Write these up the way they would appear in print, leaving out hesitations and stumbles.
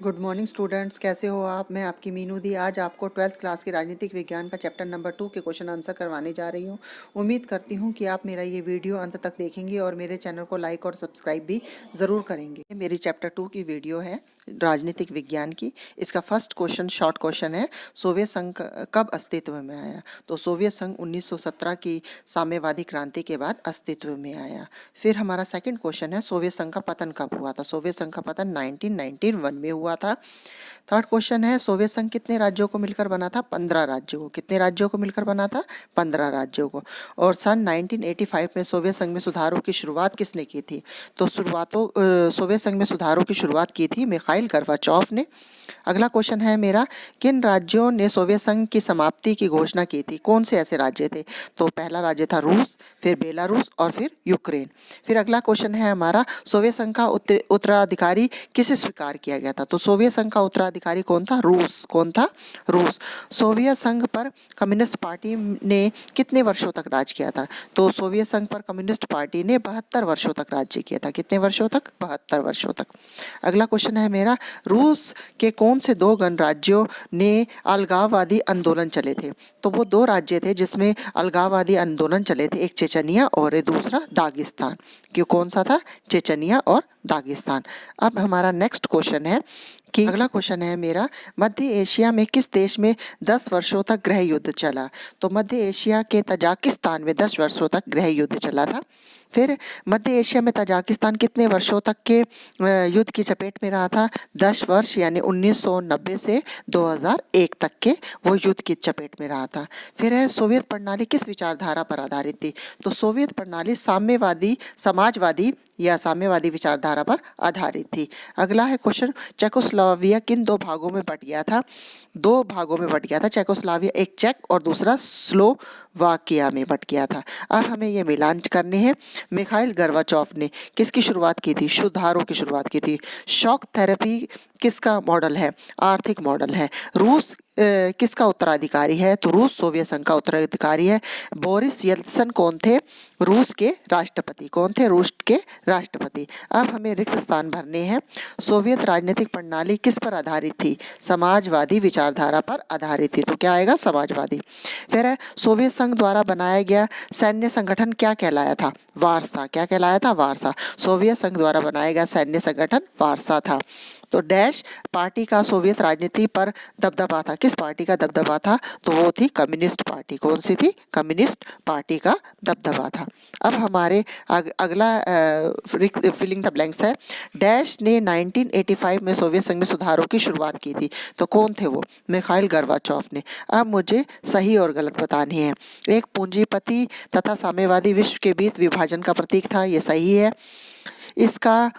Good morning students, कैसे हो आप। मैं आपकी मीनू दी आज आपको 12th क्लास के राजनीतिक विज्ञान का चैप्टर नंबर 2 के क्वेश्चन आंसर करवाने जा रही हूँ। उम्मीद करती हूँ कि आप मेरा ये वीडियो अंत तक देखेंगे और मेरे चैनल को लाइक और सब्सक्राइब भी ज़रूर करेंगे। मेरी चैप्टर 2 की वीडियो है राजनीतिक विज्ञान की। इसका फर्स्ट क्वेश्चन शॉर्ट क्वेश्चन है, सोवियत संघ कब अस्तित्व में आया। तो सोवियत संघ 1917 की साम्यवादी क्रांति के बाद अस्तित्व में आया। फिर हमारा सेकंड क्वेश्चन है, सोवियत संघ का पतन कब हुआ था। सोवियत संघ का पतन 1991 में हुआ था। थर्ड क्वेश्चन है, सोवियत संघ कितने राज्यों को मिलकर बना था। 15 राज्यों को। कितने राज्यों को मिलकर बना था। 15 राज्यों को। और सन 1985 में सोवियत संघ में सुधारों की शुरुआत किसने की थी। तो सोवियत संघ में सुधारों की शुरुआत की थी मिखाइल गोर्बाचोव ने। अगला क्वेश्चन है मेरा, किन राज्यों ने सोवियत संघ की समाप्ति की घोषणा की थी। कौन से ऐसे राज्य थे। तो पहला राज्य था रूस, फिर बेलारूस और फिर यूक्रेन। फिर अगला क्वेश्चन है हमारा, सोवियत संघ का उत्तराधिकारी किसे स्वीकार किया गया था। तो सोवियत संघ का उत्तराधिकारी कौन था। रूस। कौन था। रूस। सोवियत संघ पर कम्युनिस्ट पार्टी ने कितने वर्षों तक राज किया था। तो सोवियत संघ पर कम्युनिस्ट पार्टी ने 72 वर्षों तक राज्य किया था। कितने वर्षों तक। 72 वर्षों तक। अगला क्वेश्चन है मेरा, रूस के कौन से दो गणराज्यों ने अलगाववादी आंदोलन चले थे। तो वो दो राज्य थे जिसमें अलगाववादी आंदोलन चले थे, एक चेचनिया और दूसरा दागिस्तान। क्यों, कौन सा था। चेचनिया और दागिस्तान। अब हमारा नेक्स्ट क्वेश्चन है कि अगला क्वेश्चन है मेरा, मध्य एशिया में किस देश में 10 वर्षों तक गृह युद्ध चला। तो मध्य एशिया के तजाकिस्तान में 10 वर्षों तक गृह युद्ध चला था। फिर मध्य एशिया में तजाकिस्तान कितने वर्षों तक के युद्ध की चपेट में रहा था। 10 वर्ष, यानी 1990 से 2001 तक के वो युद्ध की चपेट में रहा था। फिर है, सोवियत प्रणाली किस विचारधारा पर आधारित थी। तो सोवियत प्रणाली साम्यवादी, समाजवादी या साम्यवादी विचारधारा पर आधारित थी। अगला है क्वेश्चन, चेकोस्लोवाकिया किन दो भागों में बट गया था। दो भागों में बट गया था चेकोस्लोवाकिया, एक चेक और दूसरा स्लोवाकिया में बट गया था। अब हमें ये मिलान करने हैं। मिखाइल गोर्बाचोव ने किसकी शुरुआत की थी। सुधारों की शुरुआत की थी। शॉक थेरेपी किसका मॉडल है। आर्थिक मॉडल है। रूस किसका उत्तराधिकारी है। तो रूस सोवियत संघ का उत्तराधिकारी है। बोरिस येल्त्सिन कौन थे। रूस के राष्ट्रपति। कौन थे। रूस के राष्ट्रपति। अब हमें रिक्त स्थान भरने हैं। सोवियत राजनीतिक प्रणाली किस पर आधारित थी। समाजवादी विचारधारा पर आधारित थी। तो क्या आएगा, समाजवादी। फिर है, सोवियत संघ द्वारा बनाया गया सैन्य संगठन क्या कहलाया था। वारसा। क्या कहलाया था। वारसा। सोवियत संघ द्वारा बनाया गया सैन्य संगठन वारसा था। तो डैश पार्टी का सोवियत राजनीति पर दबदबा था। किस पार्टी का दबदबा था। तो वो थी कम्युनिस्ट पार्टी। कौन सी थी। कम्युनिस्ट पार्टी का दबदबा था। अब हमारे अगला फिलिंग द ब्लैंक्स है। डैश ने 1985 में सोवियत संघ में सुधारों की शुरुआत की थी। तो कौन थे वो। मिखाइल गोर्बाचोव ने। अब मुझे सही और गलत बतानी है। एक पूंजीपति तथा साम्यवादी विश्व के बीच विभाजन का प्रतीक था। ये सही है। इसका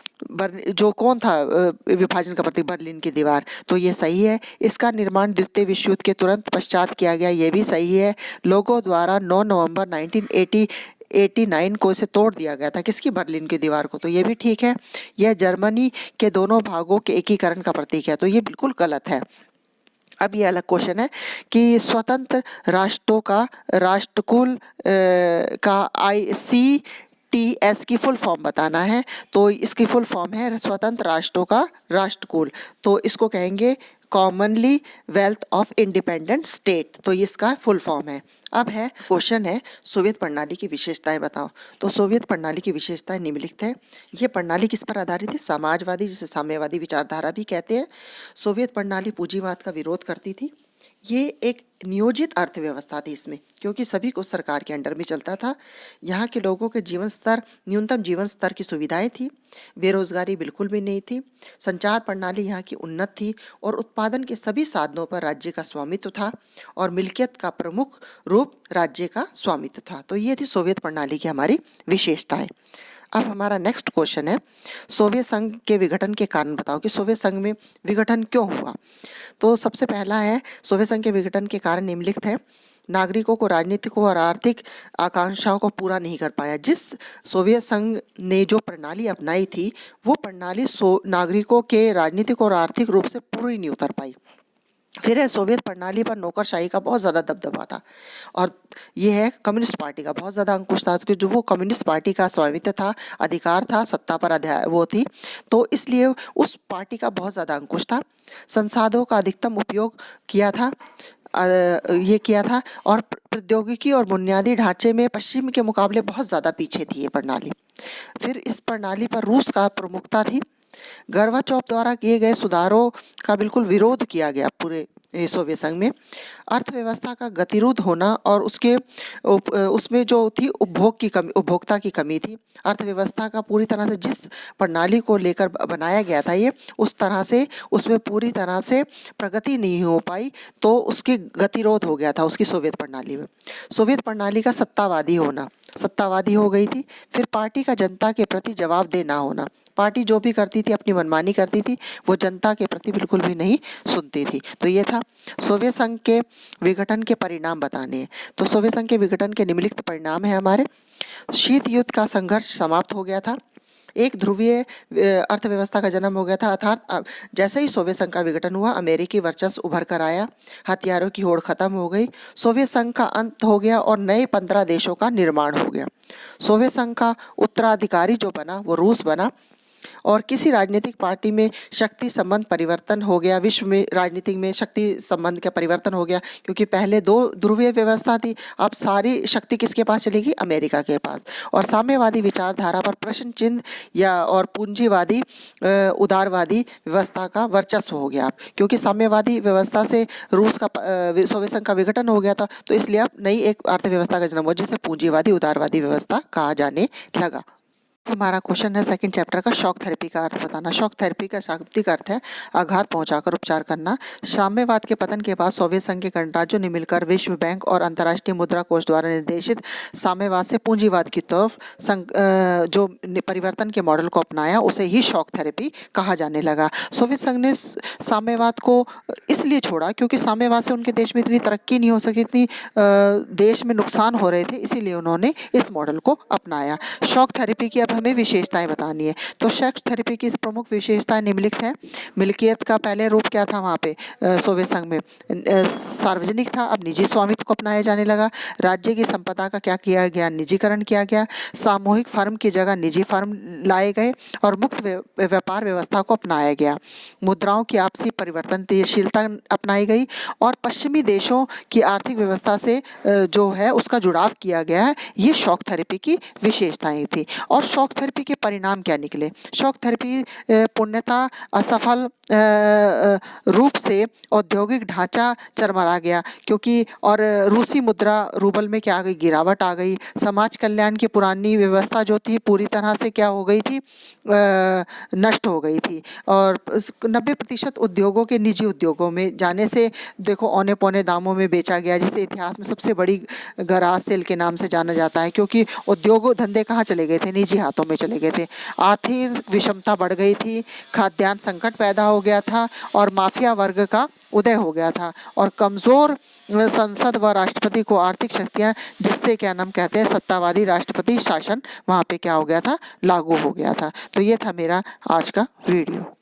जो कौन था विभाजन का प्रतीक, बर्लिन की दीवार। तो ये सही है। इसका निर्माण द्वितीय विश्व युद्ध के तुरंत पश्चात किया गया। ये भी सही है। लोगों द्वारा 9 नवंबर 1989 को इसे तोड़ दिया गया था। किसकी। बर्लिन की दीवार को। तो ये भी ठीक है। यह जर्मनी के दोनों भागों के एकीकरण का प्रतीक है। तो ये बिल्कुल गलत है। अब ये अलग क्वेश्चन है कि स्वतंत्र राष्ट्रों का राष्ट्रकुल का ICTS की फुल फॉर्म बताना है। तो इसकी फुल फॉर्म है स्वतंत्र राष्ट्रों का राष्ट्रकुल। तो इसको कहेंगे commonly wealth of independent state. तो इसका फुल फॉर्म है। अब है क्वेश्चन है, सोवियत प्रणाली की विशेषताएं बताओ। तो सोवियत प्रणाली की विशेषताएं निम्नलिखित है। यह प्रणाली किस पर आधारित है। समाजवादी, जिसे साम्यवादी विचारधारा भी कहते हैं। सोवियत प्रणाली पूंजीवाद का विरोध करती थी। ये एक नियोजित अर्थव्यवस्था थी इसमें, क्योंकि सभी कुछ सरकार के अंडर में चलता था। यहाँ के लोगों के जीवन स्तर, न्यूनतम जीवन स्तर की सुविधाएं थी। बेरोजगारी बिल्कुल भी नहीं थी। संचार प्रणाली यहाँ की उन्नत थी और उत्पादन के सभी साधनों पर राज्य का स्वामित्व था और मिल्कियत का प्रमुख रूप राज्य का स्वामित्व था। तो ये थी सोवियत प्रणाली की हमारी विशेषताएं। अब हमारा नेक्स्ट क्वेश्चन है, सोवियत संघ के विघटन के कारण बताओ कि सोवियत संघ में विघटन क्यों हुआ। तो सबसे पहला है, सोवियत संघ के विघटन के कारण निम्नलिखित है। नागरिकों को राजनीतिक और आर्थिक आकांक्षाओं को पूरा नहीं कर पाया। जिस सोवियत संघ ने जो प्रणाली अपनाई थी, वो प्रणाली नागरिकों के राजनीतिक और आर्थिक रूप से पूरी नहीं उतर पाई। फिर है सोवियत प्रणाली पर नौकरशाही का बहुत ज़्यादा दबदबा था, और ये है कम्युनिस्ट पार्टी का बहुत ज़्यादा अंकुश था, क्योंकि जो वो कम्युनिस्ट पार्टी का स्वामित्व था, अधिकार था, सत्ता पर वो थी, तो इसलिए उस पार्टी का बहुत ज़्यादा अंकुश था। संसाधनों का अधिकतम उपयोग किया था, ये किया था, और प्रौद्योगिकी और बुनियादी ढांचे में पश्चिम के मुकाबले बहुत ज़्यादा पीछे थी ये प्रणाली। फिर इस प्रणाली पर रूस का प्रमुखता थी। गोर्बाचोव द्वारा किए गए सुधारों का बिल्कुल विरोध किया गया पूरे सोवियत संघ में। अर्थव्यवस्था का गतिरोध होना और उसमें जो थी उपभोक्ता की कमी थी। अर्थव्यवस्था का पूरी तरह से जिस प्रणाली को लेकर बनाया गया था ये, उस तरह से उसमें पूरी तरह से प्रगति नहीं हो पाई, तो उसकी गतिरोध हो गया था उसकी सोवियत प्रणाली में। सोवियत प्रणाली का सत्तावादी हो गई थी। फिर पार्टी का जनता के प्रति जवाबदेह ना होना। पार्टी जो भी करती थी अपनी मनमानी करती थी, वो जनता के प्रति बिल्कुल भी नहीं सुनती थी। तो ये था सोवियत संघ के विघटन के परिणाम बताने हैं। तो सोवियत संघ के विघटन के निम्नलिखित परिणाम है हमारे। शीत युद्ध का संघर्ष समाप्त हो गया था। एक ध्रुवीय अर्थव्यवस्था का जन्म हो गया था, अर्थात जैसे ही सोवियत संघ का विघटन हुआ, अमेरिकी वर्चस्व उभर कर आया, हथियारों की होड़ खत्म हो गई, सोवियत संघ का अंत हो गया और नए 15 देशों का निर्माण हो गया। सोवियत संघ का उत्तराधिकारी जो बना वो रूस बना, और किसी राजनीतिक पार्टी में शक्ति संबंध परिवर्तन हो गया। विश्व में राजनीतिक में शक्ति संबंध का परिवर्तन हो गया, क्योंकि पहले 2 ध्रुवीय व्यवस्था थी, अब सारी शक्ति किसके पास चलेगी? अमेरिका के पास। और साम्यवादी विचारधारा पर प्रश्न चिन्ह या और पूंजीवादी उदारवादी व्यवस्था का वर्चस्व हो गया, क्योंकि साम्यवादी व्यवस्था से रूस का सोवियत संघ का विघटन हो गया था, तो इसलिए अब नई एक अर्थव्यवस्था का जन्म हुआ, जिसे पूंजीवादी उदारवादी व्यवस्था कहा जाने लगा। हमारा क्वेश्चन है सेकंड चैप्टर का, शॉक थेरेपी का अर्थ बताना। शॉक थेरेपी का शाब्दिक अर्थ है आघात पहुंचाकर उपचार करना। साम्यवाद के पतन के बाद सोवियत संघ के गणराज्यों ने मिलकर विश्व बैंक और अंतर्राष्ट्रीय मुद्रा कोष द्वारा निर्देशित साम्यवाद से पूंजीवाद की तरफ जो परिवर्तन के मॉडल को अपनाया, उसे ही शॉक थेरेपी कहा जाने लगा। सोवियत संघ ने साम्यवाद को इसलिए छोड़ा क्योंकि साम्यवाद से उनके देश में इतनी तरक्की नहीं हो सकी, इतनी देश में नुकसान हो रहे थे, इसीलिए उन्होंने इस मॉडल को अपनाया। शॉक थेरेपी की हमें विशेषताएं बतानी है। तो शॉक थेरेपी की प्रमुख विशेषताएं निम्नलिखित है। मिल्कियत का पहले रूप क्या था वहाँ पे सोवियत संघ में? सार्वजनिक था, अब निजी स्वामित्व को अपनाया जाने लगा। राज्य की संपदा का क्या किया गया? निजीकरण किया गया। सामूहिक फर्म की जगह निजी फर्म लाए गए और मुक्त व्यापार व्यवस्था को अपनाया गया। मुद्राओं की आपसी परिवर्तनशीलता अपनाई गई और पश्चिमी देशों की आर्थिक व्यवस्था से जो है उसका जुड़ाव किया गया है। ये शॉक थेरेपी की विशेषताएं थी। और शॉक थेरेपी के परिणाम क्या निकले? शॉक थेरेपी पूर्णतः असफल रूप से औद्योगिक ढांचा चरमरा गया, क्योंकि और रूसी मुद्रा रूबल में क्या आ गई? गिरावट आ गई। समाज कल्याण की पुरानी व्यवस्था जो थी पूरी तरह से क्या हो गई थी? नष्ट हो गई थी। और 90% उद्योगों के निजी उद्योगों में जाने से देखो औने पौने दामों में बेचा गया, जिसे इतिहास में सबसे बड़ी गराज सेल के नाम से जाना जाता है, क्योंकि उद्योग धंधे कहाँ चले गए थे? निजी हाथों में चले गए थे। आर्थिक विषमता बढ़ गई थी, खाद्यान्न संकट पैदा हो गया था और माफिया वर्ग का उदय हो गया था। और कमजोर संसद व राष्ट्रपति को आर्थिक शक्तियां, जिससे क्या नाम कहते हैं, सत्तावादी राष्ट्रपति शासन वहाँ पे क्या हो गया था? लागू हो गया था। तो ये था मेरा आज का वीडियो।